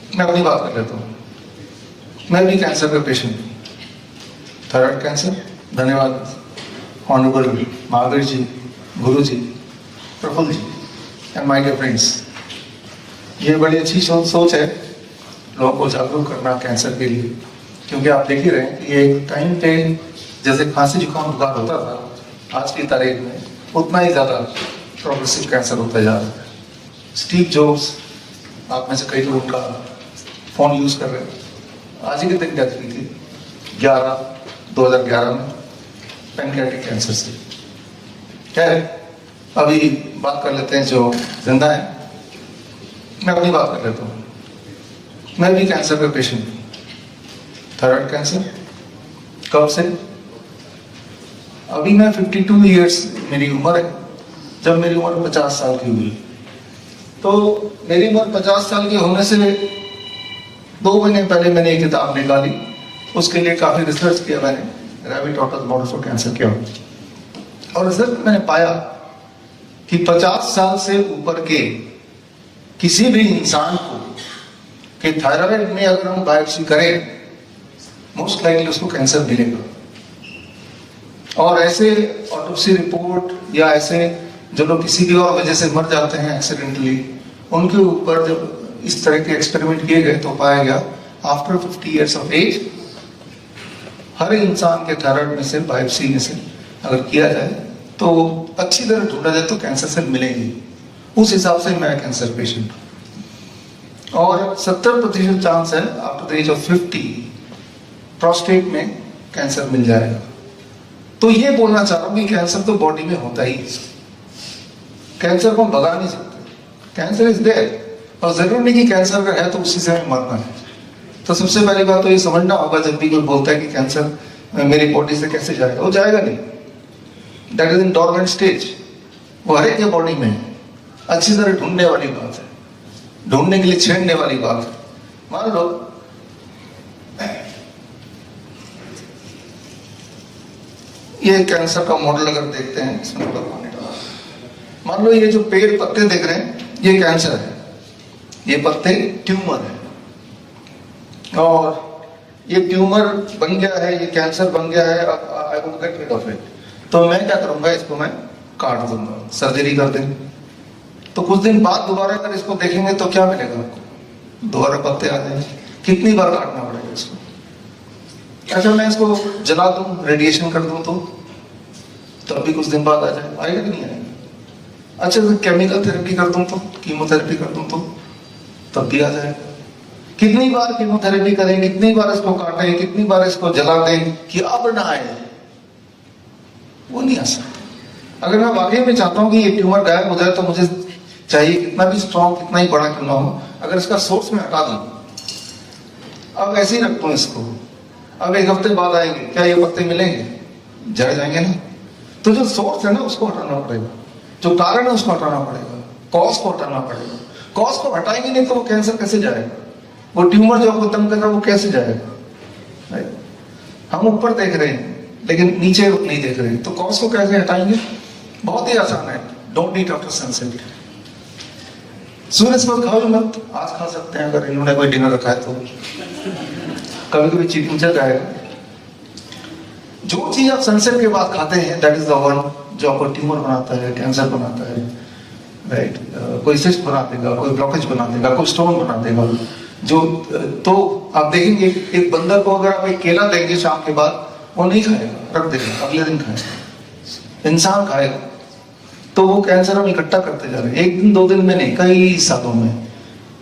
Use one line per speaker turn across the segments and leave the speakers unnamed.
मैं अपनी बात कर लेता हूँ। मैं भी कैंसर का पेशेंट हूँ, थायराइड कैंसर। धन्यवाद honourable Mahavir ji, Guru ji, Praful ji and my dear friends. ये बड़ी अच्छी सोच है लोगों को जागरूक करना कैंसर के लिए, क्योंकि आप देख ही रहे हैं कि एक टाइम पे जैसे खांसी जुकाम बुखार होता था, आज की तारीख में उतना ही ज़्यादा प्रोग्रेसिव कैंसर होता जा रहा है। स्टीव जॉब्स, आप में से कई लोग उनका फ़ोन यूज़ कर रहे हैं, आज ही के दिन डेथ हुई थी 2011 में पैनक्रियाटिक कैंसर से। खैर, अभी बात कर लेते हैं जो जिंदा है। मैं अपनी बात कर लेता हूँ। मैं भी कैंसर का पेशेंट हूँ, थायराइड कैंसर। कब से? अभी मैं 52 ईयर्स मेरी उम्र है। जब मेरी उम्र 50 साल की हुई, तो मेरी उम्र 50 साल के होने से 2 महीने पहले मैंने एक किताब निकाली। उसके लिए काफ़ी रिसर्च किया मैंने, रैबिट ऑटस मॉडल फॉर कैंसर किया, और रिसर्च में मैंने पाया कि 50 साल से ऊपर के किसी भी इंसान को कि थायराइड में अगर हम बायोप्सी करें, मोस्ट लाइकली उसको कैंसर मिलेगा। और ऐसे ऑटोप्सी रिपोर्ट या ऐसे जो लोग किसी भी और वजह से मर जाते हैं एक्सीडेंटली, उनके ऊपर जब इस तरह के एक्सपेरिमेंट किए गए तो पाया गया आफ्टर 50 ईयर्स ऑफ एज हर इंसान के थायराइड में से बायोप्सी में से अगर किया जाए तो अच्छी तरह ढूंढा जाए तो कैंसर सेल मिलेंगे। उस हिसाब से मैं कैंसर पेशेंट हूँ। और 70% चांस है after the age of 50 prostate में कैंसर मिल जाएगा। तो ये बोलना चाह रहा हूँ कि कैंसर तो बॉडी में होता ही है, कैंसर को हम भगा नहीं सकते। कैंसर इज देयर, और जरूर नहीं कि कैंसर अगर है तो उसी से हमें मरना है। तो सबसे पहली बात तो ये समझना होगा, जब भी कोई बोलता है कि कैंसर मेरी बॉडी से कैसे जाएगा, वो जाएगा नहीं। That is in dormant stage, वो हर एक बॉडी में है। अच्छी तरह ढूंढने वाली बात है, ढूंढने के लिए छेड़ने वाली बात है। मान लो ये कैंसर का मॉडल अगर देखते हैं, इसमें मान लो ये जो पेड़ पत्ते देख रहे हैं ये कैंसर है, ये पत्ते ट्यूमर है, और ये ट्यूमर बन गया है, ये कैंसर बन गया है। I will get rid of it. तो मैं क्या करूंगा, इसको मैं काट दूंगा, सर्जरी कर देंगे। तो कुछ दिन बाद दोबारा अगर इसको देखेंगे तो क्या मिलेगा आपको, दोबारा पत्ते आ जाएंगे। कितनी बार काटना पड़ेगा इसको? अच्छा, मैं इसको जला दूं, रेडिएशन कर दूं तो अभी कुछ दिन बाद आ जाए, आएगा कि नहीं आएगा? अच्छा, तो केमिकल थेरेपी कर दूं तो, कीमोथेरेपी कर दूं तो तब भी आ जाएगा। कितनी बार कीमोथेरेपी करें, कितनी बार इसको काटें, कितनी बार इसको जला दें कि अब ना आए, वो नहीं आ सकता। अगर मैं वाकई में चाहता हूं कि ये ट्यूमर गायब हो जाए तो मुझे चाहिए कितना भी स्ट्रॉन्ग, कितना ही बड़ा क्यों ना हो, अगर इसका सोर्स में हटा दूं, अब ऐसे ही रख दूं इसको, अब 1 हफ्ते बाद आएंगे, क्या ये पत्ते मिलेंगे? जड़ जाएंगे ना। तो जो सोर्स है ना उसको हटाना पड़ेगा, जो कारण है उसको हटाना पड़ेगा, कॉज को हटाना पड़ेगा। कॉज को हटाएंगे नहीं तो वो कैंसर कैसे जाएगा? वो ट्यूमर जो आपको तंग कर रहा है वो कैसे जाएगा? हम ऊपर देख रहे हैं लेकिन नीचे नहीं देख रहे हैं, तो कॉज को कैसे हटाएंगे? बहुत ही आसान है, डोंट ईट आफ्टर सनसेट। सूरज को खाओ मत, आज खा सकते हैं अगर इन्होंने कोई डिनर रखा है तो, कभी कभी चीटिंग चल जाएगा। जो चीज आप सनसेट के बाद खाते हैं दैट इज द वन जो आपको ट्यूमर बनाता है, कैंसर बनाता है, राइट? कोई सिस्ट बना देगा, कोई ब्लॉकेज बना देगा, कोई स्टोन बना देगा। जो तो आप देखेंगे एक बंदर को अगर आप एक केला देंगे शाम के बाद, वो नहीं खाएगा, रख देगा, अगले दिन खाएगा। इंसान खाएगा। तो वो कैंसर हम इकट्ठा करते जा रहे हैं, 1 दिन 2 दिन में नहीं, कई सालों में,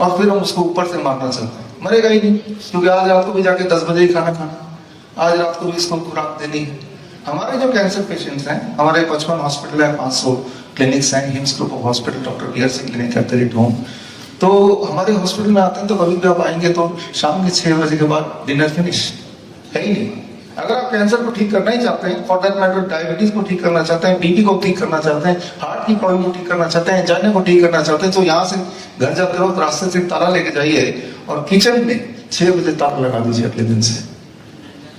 और फिर हम उसको ऊपर से मारना चाहते हैं। मरेगा ही नहीं, क्योंकि आज रात को भी जाके 10 बजे ही खाना खाना, आज रात को भी इसको खुराक देनी है। हमारे जो कैंसर पेशेंट्स हैं, हमारे 55 हॉस्पिटल है, 500 क्लिनिक्स हैं, HIIMS group of hospital, doctor B R C clinic at the rate home. तो हमारे हॉस्पिटल में आते हैं तो कभी भी आप आएंगे तो शाम के 6 बजे के बाद डिनर फिनिश है ही नहीं। अगर आप कैंसर को ठीक करना ही चाहते हैं, फॉर दैट मैटर डायबिटीज को ठीक करना चाहते हैं, बीपी को ठीक करना चाहते हैं, हार्ट की प्रॉब्लम को ठीक करना चाहते हैं, एंजाइना को ठीक करना चाहते हैं, तो यहाँ से घर जाते वक्त रास्ते से ताला लेके जाइए और किचन में 6 बजे ताला लगा दीजिए अगले दिन से।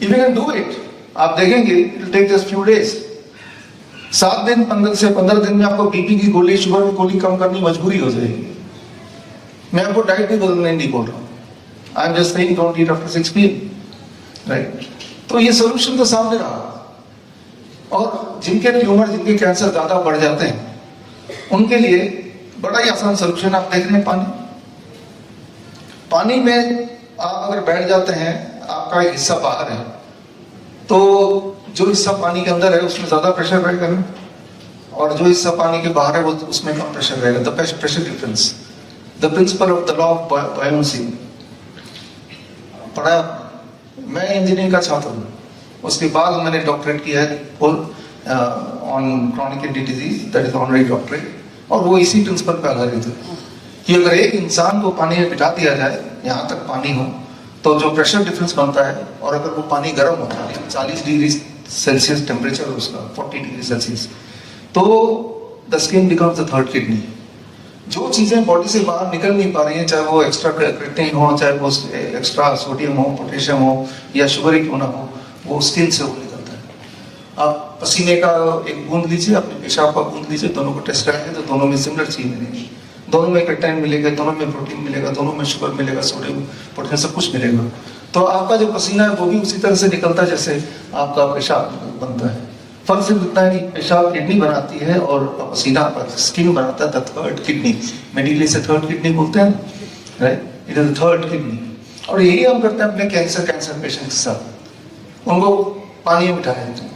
If you can do it, आप देखेंगे it will take just few days. 7 दिन 15 से 15 दिन में आपको बीपी की गोली, शुगर की गोली कम करनी मजबूरी हो जाएगी। मैं आपको डाइट भी बदलने नहीं बोल रहा हूँ, I am just saying don't eat after 6 PM, right? तो ये सोल्यूशन तो सामने रहा। और जिनके ट्यूमर, जिनके कैंसर ज्यादा बढ़ जाते हैं, उनके लिए बड़ा ही आसान सोल्यूशन आप देख रहे हैं, पानी। पानी में आप अगर बैठ जाते हैं, आपका एक हिस्सा बाहर है, तो जो हिस्सा पानी के अंदर है उसमें ज्यादा प्रेशर रहेगा, और जो हिस्सा पानी के बाहर है वो उसमें कम प्रेशर रहेगा। The pressure difference, the principle of the law of buoyancy पढ़ा। मैं इंजीनियरिंग का छात्र हूँ, उसके बाद मैंने डॉक्टरेट किया है on chronic kidney disease, that is honorary doctorate, और वो इसी प्रिंसिपल पे आधारित है कि अगर एक इंसान को पानी में बिठा दिया जाए, यहाँ तक पानी हो, तो जो प्रेशर डिफरेंस बनता है, और अगर वो पानी गर्म होता है 40 डिग्री सेल्सियस टेम्परेचर उसका, 40 डिग्री सेल्सियस, तो the skin becomes the third kidney. जो चीजें बॉडी से बाहर निकल नहीं पा रही हैं, चाहे वो एक्स्ट्रा क्रिएटिनिन हो, चाहे वो एक्स्ट्रा सोडियम हो, पोटेशियम हो, या शुगर ही क्यों ना हो, वो स्किन से वो निकलता है। आप पसीने का एक बूंद लीजिए, अपने पेशाब का बूंद लीजिए, दोनों को टेस्ट करेंगे तो दोनों में सिमिलर चीज मिलेगी। दोनों में क्रिएटिनिन मिलेगा, दोनों में प्रोटीन मिलेगा, दोनों में शुगर मिलेगा, सोडियम, पोटेशियम, सब कुछ मिलेगा। तो आपका जो पसीना है वो भी उसी तरह से निकलता है जैसे आपका पेशाब बनता है। फर्क सिर्फ इतना है कि पेशाब किडनी बनाती है और पसीना स्किन बनाता है द थर्ड किडनी। मेडिकली से थर्ड किडनी बोलते हैं, right? It is the third kidney. और यही हम करते हैं अपने कैंसर पेशेंट के साथ। उनको पानी में बिठाया जाता है,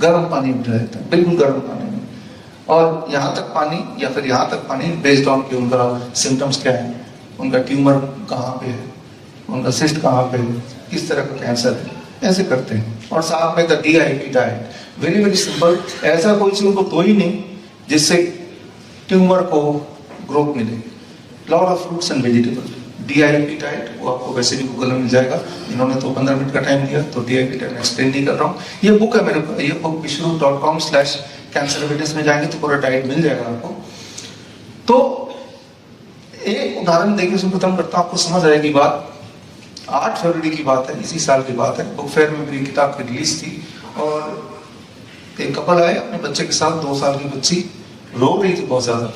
गर्म पानी में बिठाया जाता है, बिल्कुल गर्म पानी में, और यहाँ तक पानी या फिर यहाँ तक पानी, बेस्ड ऑन कि उनका सिम्टम्स क्या है, उनका ट्यूमर कहाँ पे है, उनका सिस्ट कहाँ पे है, किस तरह का कैंसर है, ऐसे करते हैं। और साथ में the DIP diet, very very simple. ऐसा कोई चीज उनको दो ही नहीं जिससे ट्यूमर को ग्रोथ मिले। Lot of fruits and vegetable, DIP diet, वो आपको वैसे भी गूगल में मिल जाएगा। इन्होंने तो 15 मिनट का टाइम दिया, तो DIP डाइट एक्सप्लेन नहीं कर रहा हूँ। ये बुक है मेरे, ये बुक vishnu.com/cancer awareness में जाएंगे तो पूरा डाइट मिल जाएगा आपको। तो एक उदाहरण देके इसको खत्म करता हूँ, आपको समझ आएगी बात। 8 फरवरी की बात है, इसी साल की बात है। बुक फेयर में मेरी किताब की रिलीज थी, और एक कपल आए अपने बच्चे के साथ, 2 साल की बच्ची रो रही थी बहुत ज्यादा।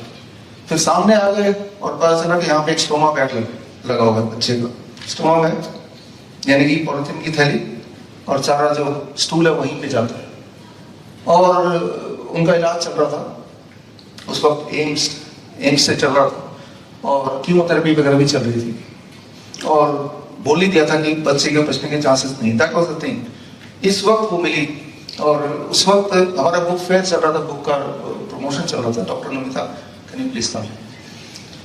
फिर सामने आ गए और पता चला कि यहाँ पे एक स्टोमा बैग लगा हुआ है बच्चे का। स्टोमा बैग यानी कि पॉलिथीन की थैली, और सारा जो स्टूल है वहीं पे जाता है। और उनका इलाज चल रहा था उस वक्त, एम्स से चल रहा था, और कीमोथेरेपी वगैरह भी चल रही थी, और बोल ही दिया था कि बच्चे के बचने के चांसेस नहीं। That was the thing. इस वक्त वो मिली, और उस वक्त हमारा बुक फेयर चल रहा था, बुक का प्रमोशन चल रहा था। Doctor Namita, can you please come?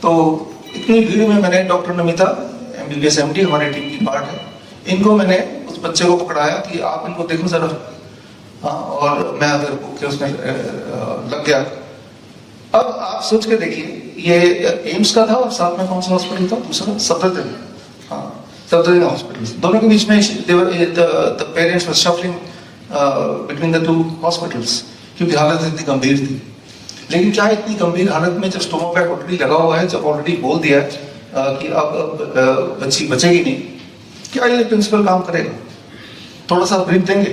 तो इतनी भीड़ में मैंने डॉक्टर नमिता, MBBS MD हमारे टीम की पार्ट है, इनको मैंने उस बच्चे को पकड़ाया कि आप इनको देखो जरा। हाँ, और मैं अगर बुक के उसमें लग गया। अब आप सोच के देखिए, ये एम्स का था और साथ में कौन सा हॉस्पिटल था दूसरा? सफदरजंग। हाँ, सफदरजंग हॉस्पिटल। दोनों के बीच में the parents were shuffling between the 2 hospitals, क्योंकि हालत इतनी गंभीर थी। लेकिन क्या इतनी गंभीर हालत में, जब स्टोमा बैग ऑलरेडी लगा हुआ है, जब ऑलरेडी बोल दिया है कि अब बच्ची बचेगी नहीं, क्या ये प्रिंसिपल काम करेगा? थोड़ा सा ब्रीफ देंगे,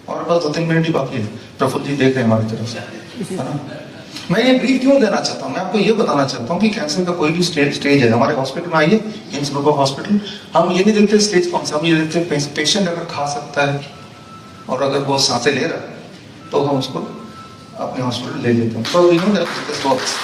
और बस 2-3 मिनट ही बाकी है। प्रफुल्ल जी देख रहे हैं हमारी तरफ से, है ना? मैं ये ब्रीफ क्यों देना चाहता हूँ? मैं आपको ये बताना चाहता हूँ कि कैंसर का कोई भी स्टेज है, हमारे हॉस्पिटल में आइए, एम्स ग्रुप ऑफ हॉस्पिटल, हम ये नहीं देखते स्टेज कौन सा, हम ये देखते हैं पेशेंट अगर खा सकता है और अगर वो सांसें ले रहा है तो हम उसको अपने हॉस्पिटल ले लेते हैं। तो we know that this works.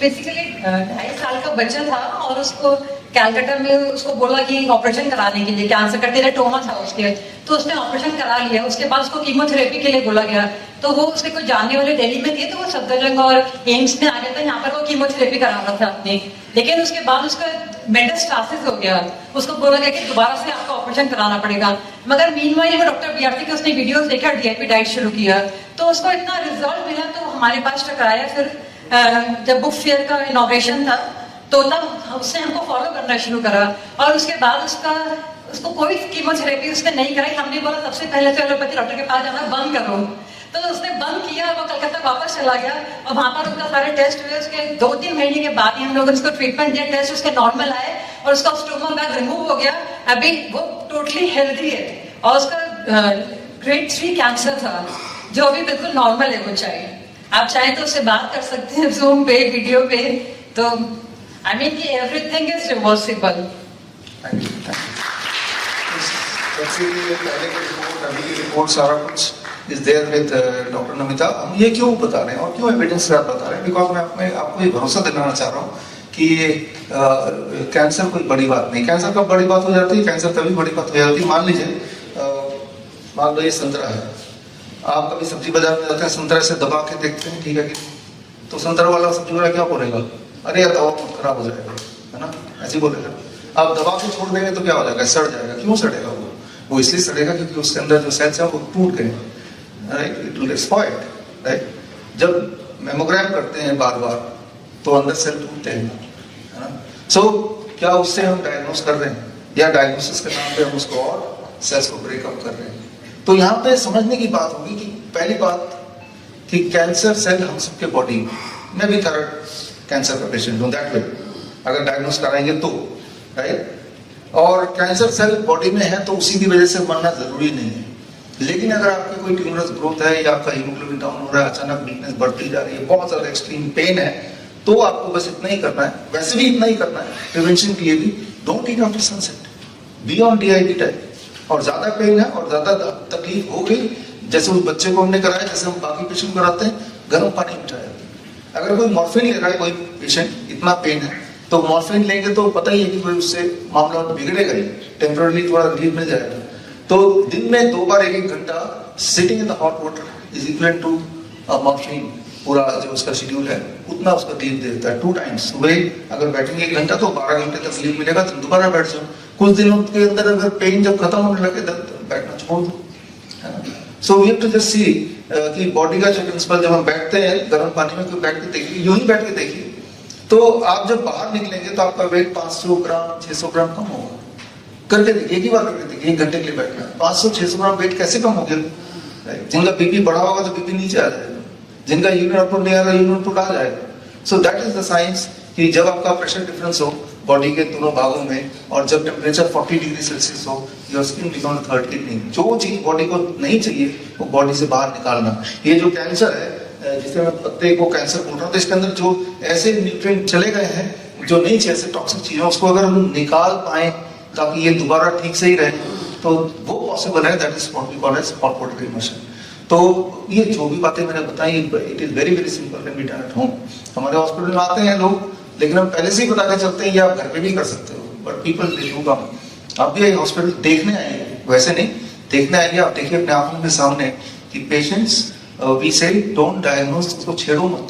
Basically 2.5 साल का बच्चा था, और उसको कैलकाटा में उसको बोला कि ऑपरेशन कराने के लिए, कैंसर का टेराटोमा था उसके, तो उसने ऑपरेशन करा लिया। उसके बाद उसको कीमोथेरेपी के लिए बोला गया, तो वो उसके कोई जानने वाले दिल्ली में थे, तो वो सफदरजंग और एम्स में आ गया था, यहाँ पर वो कीमोथेरेपी करा रहा था अपनी। लेकिन उसके बाद उसका मेटास्टासिस हो गया, उसको बोला गया कि दोबारा से आपको ऑपरेशन कराना पड़ेगा। मगर मीनवाइल वो डॉक्टर BRT के उसने वीडियोस देखा, DIP डाइट शुरू किया, तो उसको इतना रिजल्ट मिला, तो हमारे पास टकराया। फिर जब बुक फेयर का इनॉग्रेशन था, तो तब उसने हमको फॉलो करना शुरू करा, और उसके बाद उसको कोई कीमोथेरेपी उसने नहीं कराई। हमने बोला सबसे पहले तो एलोपैथी डॉक्टर के पास जाना बंद करो, तो उसने बंद किया। वो कलकत्ता वापस चला गया, और वहां पर उसका सारे टेस्ट हुए। उसके 2-3 महीने के बाद ही हम लोगों ने उसको ट्रीटमेंट दिया, टेस्ट उसके नॉर्मल आए, और उसका स्टोमा बैग रिमूव हो गया। अभी वो टोटली हेल्दी है, और उसका ग्रेड 3 कैंसर था, जो अभी बिल्कुल नॉर्मल है, वो चाहिए। आप चाहें तो उससे बात कर सकते हैं जूम पे, वीडियो पे। तो आई मीन कि everything is reversible.
Thank you. पहले की रिपोर्ट, अभी की रिपोर्ट, सारा कुछ is there with doctor Namita. हम ये क्यों बता रहे हैं और क्यों एविडेंस के साथ बता रहे हैं? बिकॉज मैं आपको ये भरोसा दिलाना चाह रहा हूँ कि कैंसर कोई बड़ी बात नहीं। कैंसर कब बड़ी बात हो जाती है? कैंसर तभी बड़ी बात हो जाती है, मान लीजिए मान लो ये संतरा है, आप कभी सब्जी बाजार में जाते हैं, संतरा से दबा के देखते हैं, ठीक है कि तो संतरा वाला सब्जी वाला क्या बोलेगा? अरे यार दवा खराब हो जाएगा, है ना, ऐसे ही बोलेगा। आप दबा के छोड़ देंगे तो क्या हो जाएगा? सड़ जाएगा। क्यों सड़ेगा? वो इसलिए सड़ेगा क्योंकि उसके अंदर जो सेल्स है वो टूट गए, right, it will expire, right. जब मेमोग्राम करते हैं बार बार तो अंदर सेल टूटते हैं, है ना। सो क्या उससे हम डायग्नोस कर रहे हैं, या डायग्नोसिस के नाम पे हम उसको और सेल्स को ब्रेकअप कर रहे हैं? तो यहाँ पे समझने की बात होगी कि पहली बात कि कैंसर सेल हम सबके बॉडी में भी थर्ड कैंसर का पेशेंट हूँ, दैट वे अगर डायग्नोस कराएंगे तो, राइट। और कैंसर सेल बॉडी में है तो उसी की वजह से मरना जरूरी नहीं है। लेकिन अगर आपके कोई ट्यूमरस ग्रोथ है या आपका हीमोग्लोबिन डाउन हो रहा है, अचानक वीकनेस बढ़ती जा रही है, बहुत ज्यादा एक्सट्रीम पेन है, तो आपको बस इतना ही करना है। वैसे भी इतना ही करना है प्रिवेंशन के लिए भी, don't eat after sunset, be on DIP type. और ज्यादा पेन है और ज्यादा तकलीफ हो गई, जैसे उस बच्चे को हमने कराया, जैसे हम बाकी पेशेंट कराते हैं, गर्म पानी उठाया। अगर कोई मॉर्फिन ले रहा है कोई पेशेंट, इतना पेन है, तो मॉर्फिन लेंगे तो पता ही है कि कोई उससे मामला बिगड़ेगा ही, टेम्पररी थोड़ा रिलीफ मिल जाएगा। तो दिन में 2 बार 1-1 घंटा sitting in the hot water is equal to morphine. पूरा जो उसका शेड्यूल है उतना उसका रिलीफ देता है 2 टाइम्स। सुबह अगर बैठेंगे 1 घंटा तो 12 घंटे तक रिलीफ मिलेगा, तो दोबारा बैठ जाओ। कुछ दिनों के अंदर अगर पेन जब खत्म होने लगे तो बैठना छोड़ दो, है ना। So we have to just see कि बॉडी का जो प्रिंसिपल, जब हम बैठते हैं गर्म पानी में, कोई बैठ के देखिए, यूं ही बैठ के देखिए, तो आप जब बाहर निकलेंगे तो आपका वेट 500 ग्राम 600 ग्राम कम होगा। करके देखिए, एक ही बार करके देखिए, 1 घंटे के लिए बैठना, 500-600 ग्राम वेट कैसे कम हो गया? जिनका बीपी बढ़ा होगा तो बीपी नीचे आ जाएगा, जिनका यूरिन आउटपुट नहीं आ रहा यूरिन आउटपुट आ जाएगा। So that is the science कि जब आपका प्रेशर डिफरेंस हो बॉडी के दोनों भागों में, और जब टेम्परेचर 40 डिग्री सेल्सियस हो, your skin become third kidney. जो चीज बॉडी को नहीं चाहिए वो बॉडी से बाहर निकालना। ये जो कैंसर है, जिसे मैं पत्ते को कैंसर बोल रहा हूँ, तो इसके अंदर जो ऐसे न्यूट्रिएंट चले गए हैं जो नहीं चाहिए, ऐसे टॉक्सिक चीजें, उसको अगर हम निकाल पाए ताकि ये दोबारा ठीक से ही रहे, तो वो पॉसिबल है। That is what we call as hot water immersion. तो ये जो भी बातें मैंने बताई, it is very very simple, can be done at home. हमारे हॉस्पिटल में आते हैं लोग, लेकिन हम पहले से ही बता के चलते हैं, ये आप घर पे भी कर सकते हो, but people they do come. आप भी हॉस्पिटल देखने आएंगे, वैसे नहीं देखने आएंगे, आप देखिए अपने आंखों के सामने कि पेशेंट्स, वी से डोंट डायग्नोस, उसको छेड़ो मत,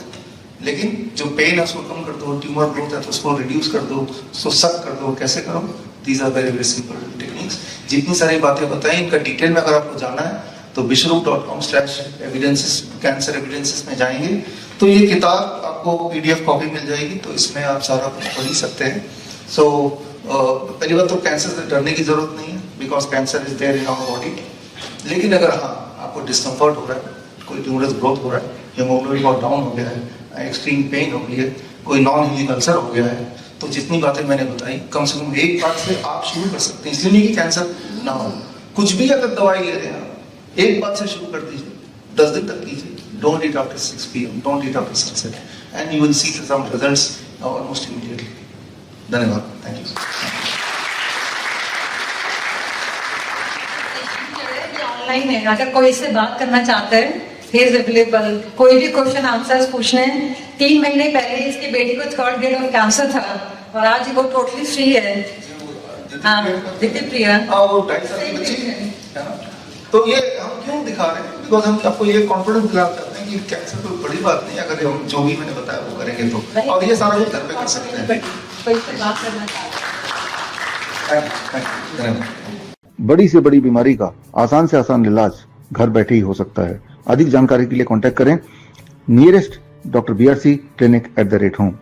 लेकिन जो पेन है उसको कम कर दो, ट्यूमर ग्रोथ है तो उसको रिड्यूस कर दो, उसको सक कर दो। कैसे करो? These are very very simple techniques. जितनी सारी बातें बताई, इनका डिटेल में अगर आपको जाना है तो bishrup.com/evidences, कैंसर एविडेंसेस में जाएंगे तो ये किताब आपको PDF कॉपी मिल जाएगी, तो इसमें आप सारा कुछ पढ़ ही सकते हैं। सो पहली बात तो कैंसर से डरने की जरूरत नहीं है, because cancer is there in our body. लेकिन अगर हाँ आपको डिस्कम्फर्ट हो रहा है, कोई ट्यूमरस ग्रोथ हो रहा है, हीमोग्लोबिन बहुत डाउन हो गया है, एक्सट्रीम पेन हो गई है, कोई नॉन हीलिंग अल्सर हो गया है, तो जितनी बातें मैंने बताई, कम से कम एक बात से आप शुरू कर सकते हैं। इसलिए नहीं कि कैंसर ना हो, कुछ भी अगर दवाई ले रहे हैं, एक बात से शुरू कर दीजिए, 10 दिन तक कीजिए। Don't eat after 6 PM, don't eat after sunset, and you will see some results almost immediately. धन्यवाद, थैंक यू।
ऑनलाइन है, अगर कोई इससे बात करना चाहता है, ही इज अवेलेबल। कोई भी क्वेश्चन आंसर्स पूछने हैं। 3 महीने पहले इसकी बेटी को 3rd ग्रेड ऑफ कैंसर था और आज वो टोटली फ्री है। हाँ, दिव्य प्रिया।
वो 2.5 साल की बच्ची है। तो ये हम क्यों दिखा रहे हैं? बिकॉज हम आपको ये कॉन्फिडेंस दिला करते हैं कि कैंसर कोई बड़ी बात नहीं है, अगर हम जो भी मैंने बताया वो करेंगे तो, और ये सारा कुछ घर पे कर सकते हैं।
कोई से बात करना चाहता है।
बड़ी से बड़ी बीमारी का आसान से आसान इलाज घर बैठे ही हो सकता है। अधिक जानकारी के लिए कांटेक्ट करें nearest doctor BRC clinic @home।